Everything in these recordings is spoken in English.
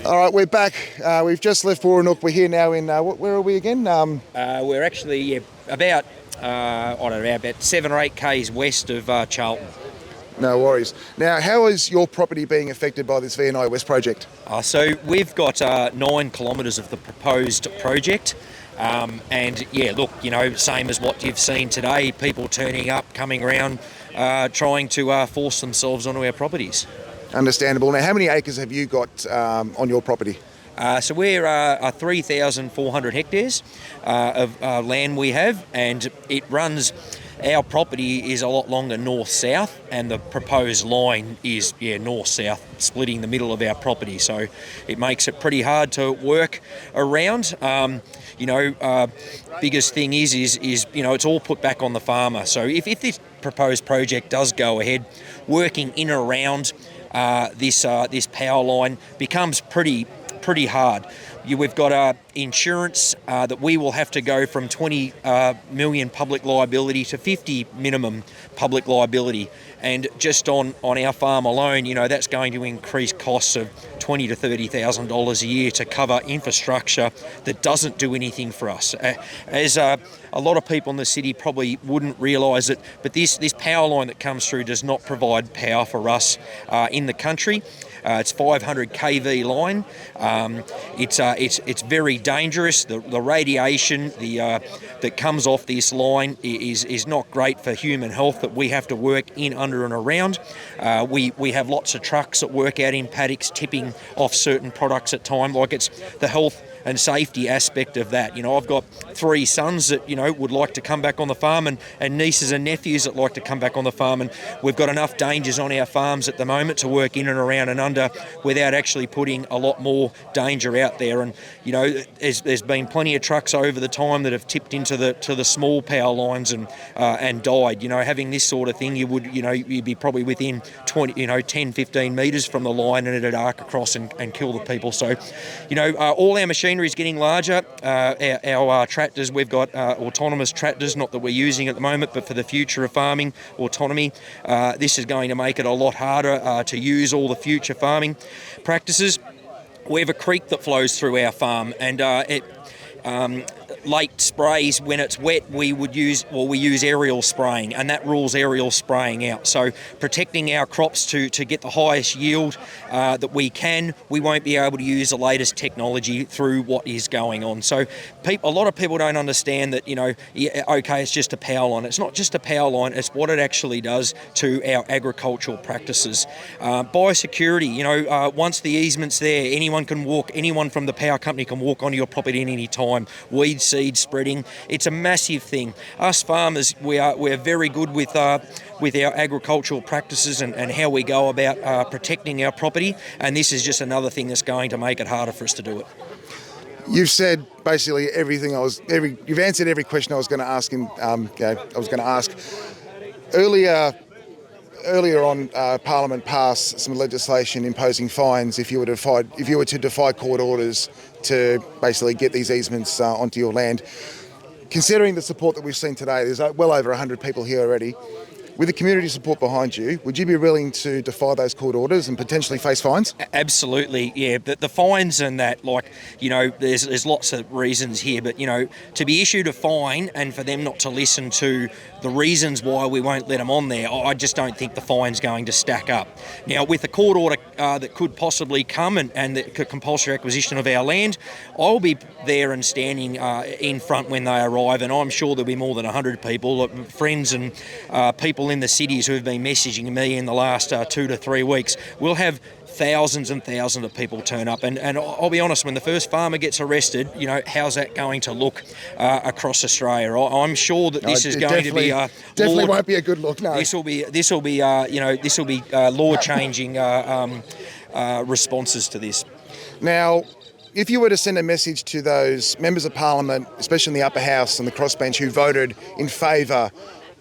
All right, we're back. We've just left Warrenook. We're here now in, where are we again? We're actually about, about 7 or 8 k's west of Charlton. No worries. Now, how is your property being affected by this VNI West project? So we've got 9 kilometres of the proposed project. And yeah, look, same as what you've seen today, people turning up, coming around, trying to force themselves onto our properties. Understandable. Now, how many acres have you got on your property? So we're 3,400 hectares of land we have, and it runs. Our property is a lot longer north-south, and the proposed line is north-south, splitting the middle of our property. So it makes it pretty hard to work around. Biggest thing is it's all put back on the farmer. So if this proposed project does go ahead, working in and around this power line becomes pretty hard. We've got insurance that we will have to go from 20 million public liability to 50 minimum public liability, and just on our farm alone, that's going to increase costs of $20,000 to $30,000 a year to cover infrastructure that doesn't do anything for us. As a lot of people in the city probably wouldn't realise it, but this power line that comes through does not provide power for us in the country. It's 500 kV line. It's very dangerous. The radiation that comes off this line is not great for human health, that we have to work in, under and around. We have lots of trucks that work out in paddocks, tipping off certain products at time. Like, it's the health and safety aspect of that. I've got 3 sons that, would like to come back on the farm, and nieces and nephews that like to come back on the farm, and we've got enough dangers on our farms at the moment to work in and around and under without actually putting a lot more danger out there. And, there's been plenty of trucks over the time that have tipped into the small power lines and died. Having this sort of thing, you'd be probably within 10, 15 metres from the line, and it'd arc across and kill the people. So, all our machinery is getting larger. Our tractors, we've got autonomous tractors, not that we're using at the moment, but for the future of farming, autonomy. This is going to make it a lot harder to use all the future farming practices. We have a creek that flows through our farm, and late sprays, when it's wet, we use aerial spraying, and that rules aerial spraying out. So protecting our crops to get the highest yield that we can, we won't be able to use the latest technology through what is going on. So a lot of people don't understand that, it's just a power line. It's not just a power line, it's what it actually does to our agricultural practices. Biosecurity, once the easement's there, anyone from the power company can walk onto your property at any time. Weed seed spreading, it's a massive thing. Us farmers, we're very good with our agricultural practices and how we go about protecting our property, and this is just another thing that's going to make it harder for us to do it. You've said basically everything. You've answered every question I was going to ask. Earlier on, Parliament passed some legislation imposing fines if you were to defy court orders to basically get these easements onto your land. Considering the support that we've seen today, there's well over 100 people here already. With the community support behind you, would you be willing to defy those court orders and potentially face fines? Absolutely, yeah. But the fines and that, there's lots of reasons here, but, to be issued a fine and for them not to listen to the reasons why we won't let them on there, I just don't think the fine's going to stack up. Now, with the court order that could possibly come and the compulsory acquisition of our land, I'll be there and standing in front when they arrive, and I'm sure there'll be more than 100 people, friends and people in the cities who have been messaging me in the last 2 to 3 weeks. We'll have thousands and thousands of people turn up, and I'll be honest, when the first farmer gets arrested, how's that going to look across Australia? I'm sure that this is going to be definitely won't be a good look. No, this will be law changing responses to this. Now, if you were to send a message to those members of Parliament, especially in the upper house and the crossbench, who voted in favour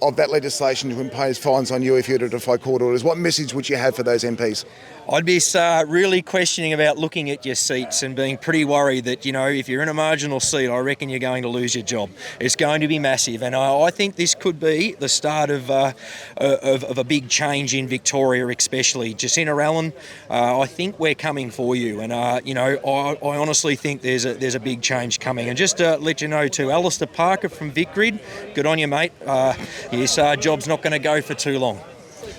of that legislation to impose fines on you if you were to defy court orders, what message would you have for those MPs? I'd be really questioning about looking at your seats and being pretty worried that, if you're in a marginal seat, I reckon you're going to lose your job. It's going to be massive, and I think this could be the start of a big change in Victoria, especially. Jacinta Allen, I think we're coming for you, and I honestly think there's a big change coming. And just to let you know too, Alistair Parker from VicGrid, good on you, mate. His job's not going to go for too long.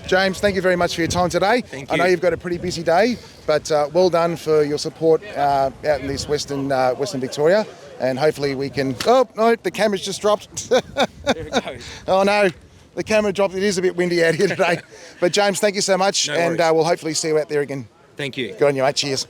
James, thank you very much for your time today. Thank you. I know you've got a pretty busy day, but well done for your support out in this Western Victoria, and hopefully we can... Oh, no, the camera's just dropped. There it goes. Oh, no, the camera dropped. It is a bit windy out here today. But, James, thank you so much, No and worries. we'll hopefully see you out there again. Thank you. Good on you, mate. Cheers.